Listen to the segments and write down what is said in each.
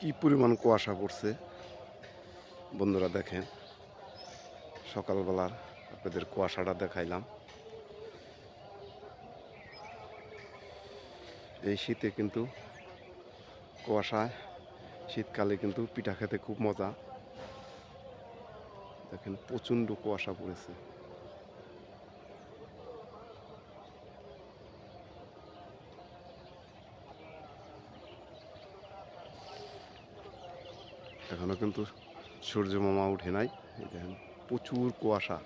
কি পরিমাণ কুয়াশা পড়ছে বন্ধুরা, দেখেন। সকালবেলার আপনাদের কুয়াশাটা দেখাইলাম। এই শীতে কিন্তু কুয়াশায়, শীতকালে কিন্তু পিঠা খেতে খুব মজা। দেখেন প্রচণ্ড কুয়াশা পড়েছে। এখনো কিন্তু সূর্য মামা উঠে নাই। এই দেখেন প্রচুর কুয়াশা।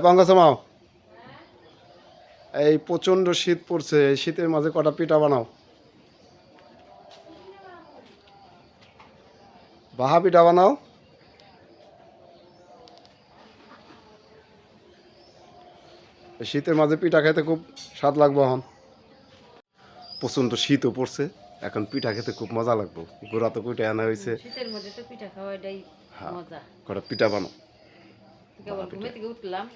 পাঙ্গাস মাও, এই প্রচণ্ড শীত পড়ছে, এই শীতের মাঝে কটা পিঠা বানাও। বাহা পিঠা বানাও। শীতের মাঝে পিঠা খেতে খুব স্বাদ লাগবে। এখন প্রচণ্ড শীতও পড়ছে, এখন পিঠা খেতে খুব মজা লাগবে। গোড়া তো কুইটে আনা হয়েছে। শীতের মধ্যে তো পিঠা খাওয়াটাই মজা। কটা পিঠা বানাও। কেবল ঘুমে থেকে উঠলাম,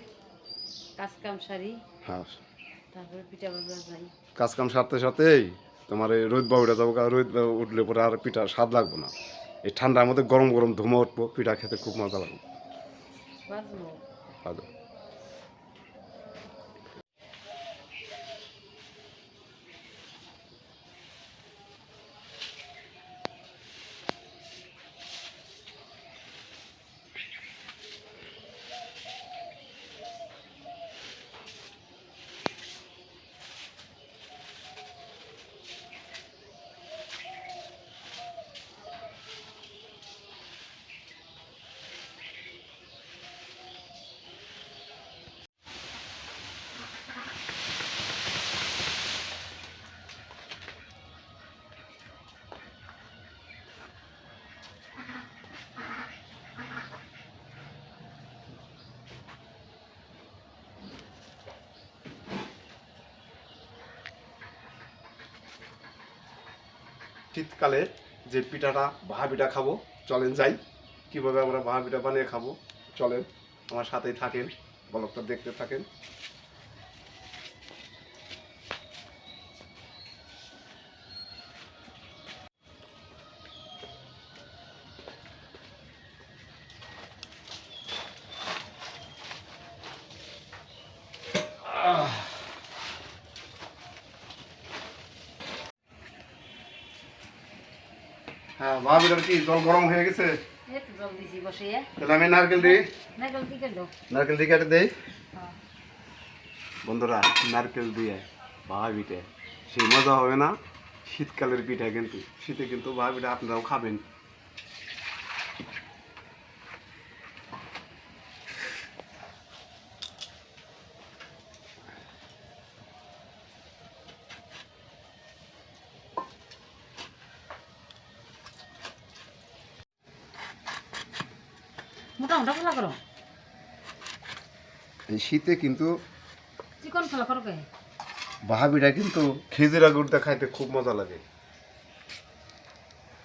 কাজ কাম সারি, হ্যাঁ, তারপরে পিঠা বাজা যাই। কাজ কাম সারতে সারতেই তোমার এই রোদ বা উঠে যাবো। রোদ উঠলে পরে আর পিঠা স্বাদ লাগবে না। এই ঠান্ডার মধ্যে গরম গরম ধুমে উঠবো, পিঠা খেতে খুব মজা লাগবে। বাজবো। ভালো। শীতকালে যে পিঠাটা ভাহা পিঠা খাবো, চলেন যাই। কিভাবে আমরা ভাহা পিঠা বানিয়ে খাবো চলেন, আমার সাথেই থাকেন, ব্লগটা দেখতে থাকেন। হ্যাঁ, ভাহা পিঠার কি জল গরম হয়ে গেছে? জল দিছি বসিয়ে। তাহলে আমি নারকেল দিই। নারকেল কি কেন? নারকেল দিয়ে কেটে দেই। বন্ধুরা, নারকেল দিয়ে ভাহা পিঠা সেই মজা হবে না। শীতকালের পিঠা, কিন্তু শীতে কিন্তু ভাহা পিঠা আপনারাও খাবেন। মোটা মোটা ফেলা করো। এই শীতে কিন্তু চিকন ফেলা করো কে? ভাহা পিঠা কিন্তু খেজুরা গুড় দিয়ে খাইতে খুব মজা লাগে।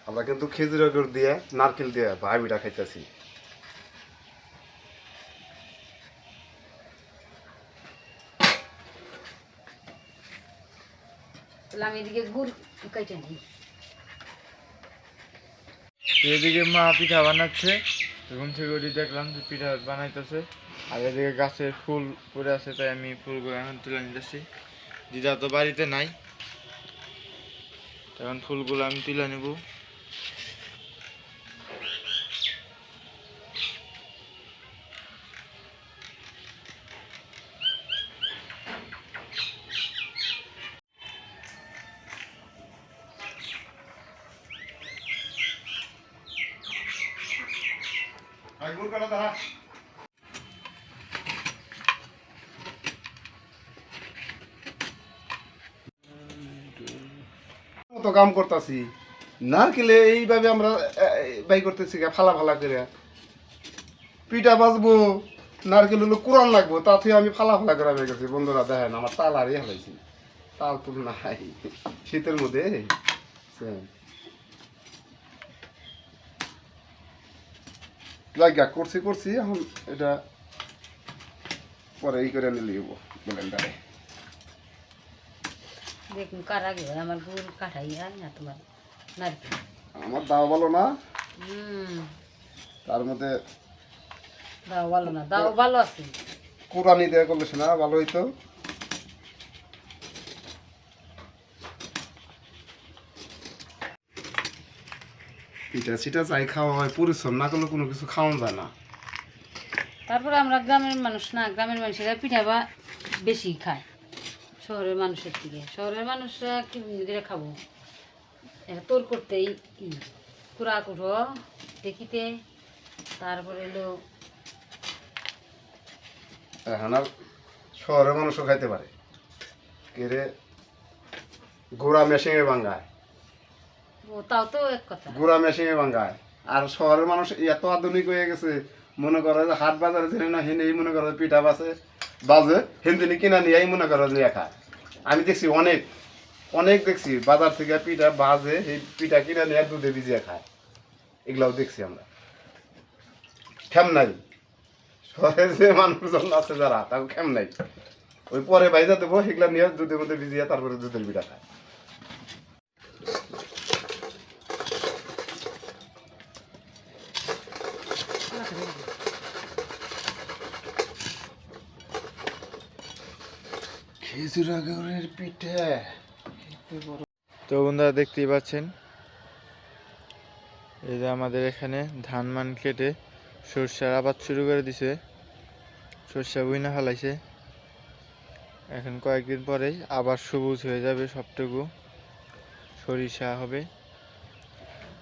আমরা কিন্তু খেজুরা গুড় দিয়ে, নারকেল দিয়ে ভাহা পিঠা খাইতেছি। তাহলে আমি এদিকে গুড় কাইটে নিই। এদিকে মা পিঠা বানাচ্ছে, ঘুম থেকে উঠে দেখলাম যে পিঠা বানাইতেছে। আর এদিকে গাছের ফুল পড়ে আছে, তাই আমি ফুলগুলো এখন তুলে নিতেছি। দিদা তো বাড়িতে নাই, এখন ফুলগুলো আমি তুলে নেব। মতো কাম করতেছি নারকেলে এইভাবে আমরা বাই করতেছি ফালা ফালা করে পিঠা বাজবো নারকেল হলো কোরআন লাগবো তাতে আমি ফালা ফালা করে বাই করছি বন্ধুরা দেখেন আমার তাল হারিয়ে ফেলাইছি তাল তুল নাই শীতের মধ্যে লাগা করছি করছি এখন এটা পরে এই করে নিলে ব্লেন্ডারে দেখুন কার আগে হয় আমার গুড় কাঠাই হয় না তোমার নারকেল। আমার দাও ভালো না হুম, তার মধ্যে দাও ভালো না, দাও ভালো আছে। কোরআনি দেওয়া করলে শোনা ভালো হইতো। পিঠা সিটা চাই খাওয়া হয় পরিশ্রম না করলে কোনো কিছু খাওয়া যায় না। তারপরে আমরা গ্রামের মানুষ না, গ্রামের মানুষেরা পিঠা বা বেশি খায় শহরের মানুষের থেকে। শহরের মানুষরা কি দিয়ে খাবো, এটা তোর করতেই কি কুড়া কুঠো দেখিতে, তারপরে এলো এখন আর শহরের মানুষও খাইতে পারে কেরে গোড়া মেশিনে ভাঙ্গায়, ও তাও তো এক কথা। গোড়া মেশিনে ভাঙ্গায়। আর শহরের মানুষ এত আধুনিক হয়ে গেছে, মনে করে যে হাট বাজারে ছিল না হেন এই মনে করে পিঠা বাজে হেন কিনা নিয়ে মনে করে নিয়ে খায়। আমি দেখছি অনেক অনেক দেখছি বাজার থেকে পিঠা বাজে এই পিঠা কিনা নিয়ে দুধে ভিজিয়ে খায়, এগুলাও দেখছি আমরা। খেম নাই শহরে যে মানুষজন আছে যারা তাও খেম নাই, ওই পরে বাইজা দেবো সেগুলা নিয়ে দুধের মধ্যে ভিজিয়ে তারপরে দুধের পিঠা খায়। খেজুর আগারের পিঠা তো বন্ধুরা দেখতেই পাচ্ছেন, এই যে আমাদের এখানে ধান মান কেটে সর্ষার আবাদ শুরু করে দিছে, সর্ষা বুইনা ফেলাইছে। এখন কয়েকদিন পরেই আবার সবুজ হয়ে যাবে, সবটুকু সরিষা হবে।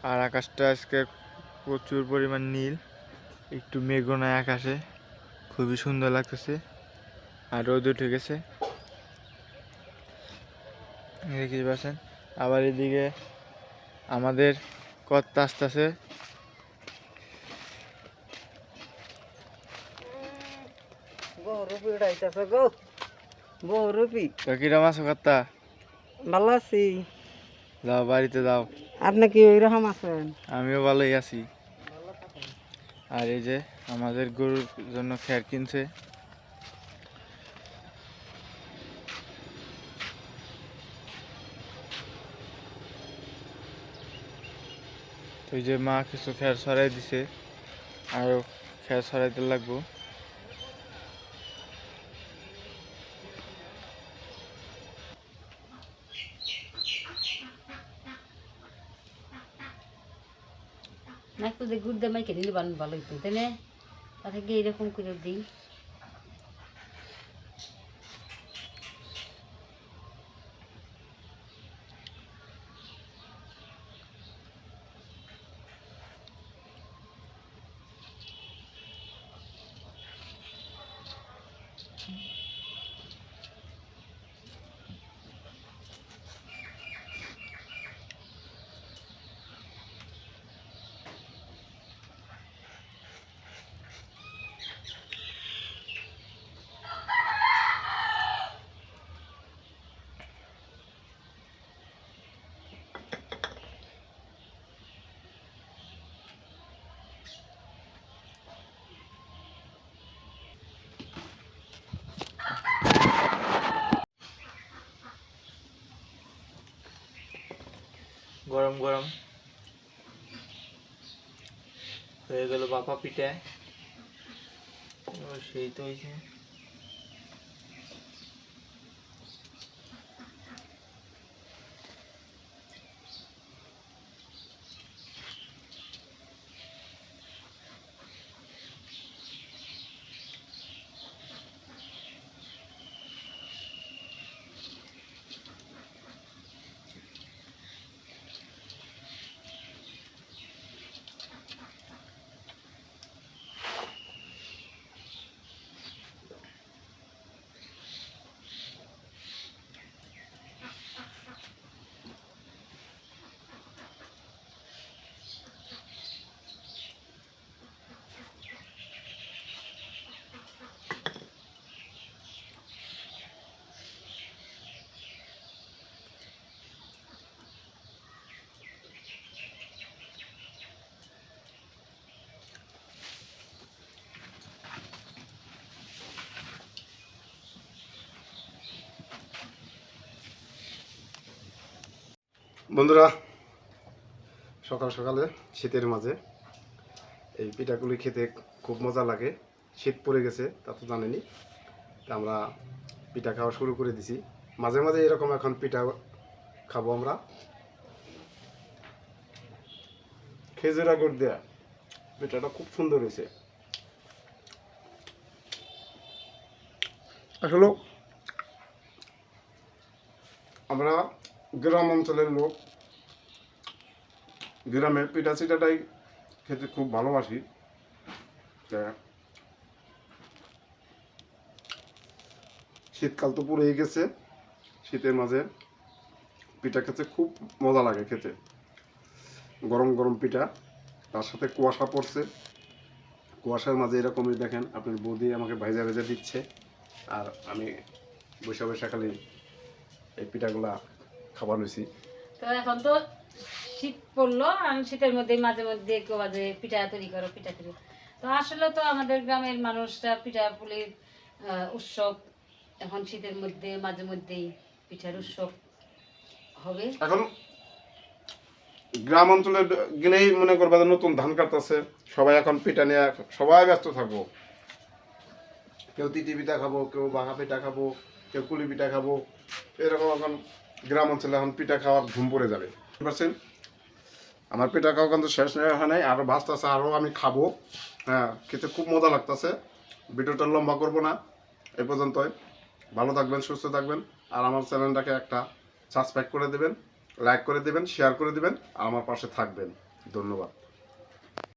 আর আকাশটা আজকে প্রচুর পরিমাণ নীল, একটু মেঘনায় আকাশে, খুবই সুন্দর লাগতেছে। আর রোদ উঠে গেছে দেখতেই পাচ্ছেন। আবার এদিকে আমাদের কত আসতেছে, কিরম আছো কর্তা? ভালো আছি। যাও বাড়িতে যাও। আপনি কি ওইরকম আছেন? আমিও ভালোই আছি। আর এই যে আমাদের গরুর জন্য খ্যার কিনছে। তো এই যে মা কিছু খ্যার ছড়াই দিছে, আরো খ্যার ছড়াইতে লাগবো। না একটু যে গুড় দিয়ে মাইকে দিলে ভালো হইতো, তাই না? তাতে গিয়ে এরকম করে দিই। গরম গরম হয়ে গেল বাপা পিঠা। সেই তো হয়েছে। বন্ধুরা, সকাল সকালে শীতের মাঝে এই পিঠাগুলি খেতে খুব মজা লাগে। শীত পড়ে গেছে, তা তো জানেনি। তা আমরা পিঠা খাওয়া শুরু করে দিছি। মাঝে মাঝে এরকম এখন পিঠা খাবো আমরা। খেজুর আগুর দেয়া পিঠাটা খুব সুন্দর হয়েছে। আসলে আমরা গ্রাম অঞ্চলের লোক, গ্রামের পিঠা চিটাটাই খেতে খুব ভালোবাসি। তা শীতকাল তো পড়েই গেছে, শীতের মাঝে পিঠা খেতে খুব মজা লাগে খেতে। গরম গরম পিঠা, তার সাথে কুয়াশা পড়ছে। কুয়াশার মাঝে এরকমই দেখেন আপনার বৌদি আমাকে ভাইজা ভেজা দিচ্ছে, আর আমি বৈশা বৈশা খালি এই পিঠাগুলা খাবার হয়েছি। তো এখন তো শীত পড়লো, আর শীতের মধ্যে মাঝে মধ্যে কেউ মাঝে পিঠা তৈরি করো, পিঠা তৈরি। তো আসলে তো আমাদের গ্রামের মানুষরা পিঠা পুলির উৎসব, এখন শীতের মধ্যে মাঝে মধ্যেই পিঠার উৎসব হবে। এখন গ্রাম অঞ্চলে গেলেই মনে করবা যে নতুন ধান কাটতেছে, সবাই এখন পিঠা নিয়ে সবাই ব্যস্ত থাকবো। কেউ তিতি পিঠা খাবো, কেউ বাঘা পিঠা খাবো, কেউ কুলি পিঠা খাবো। এরকম এখন গ্রাম অঞ্চলে এখন পিঠা খাওয়ার ধুম পড়ে যাবে, বুঝতে পারছেন? আমার পিঠা খাওয়া কিন্তু শেষ হয় নাই, আরও বাঁচতেছে, আরও আমি খাবো। হ্যাঁ, খেতে খুব মজা লাগতেছে। ভিডিওটা লম্বা করবো না, এই পর্যন্তই। ভালো থাকবেন, সুস্থ থাকবেন, আর আমার চ্যানেলটাকে একটা সাবস্ক্রাইব করে দেবেন, লাইক করে দেবেন, শেয়ার করে দেবেন, আর আমার পাশে থাকবেন। ধন্যবাদ।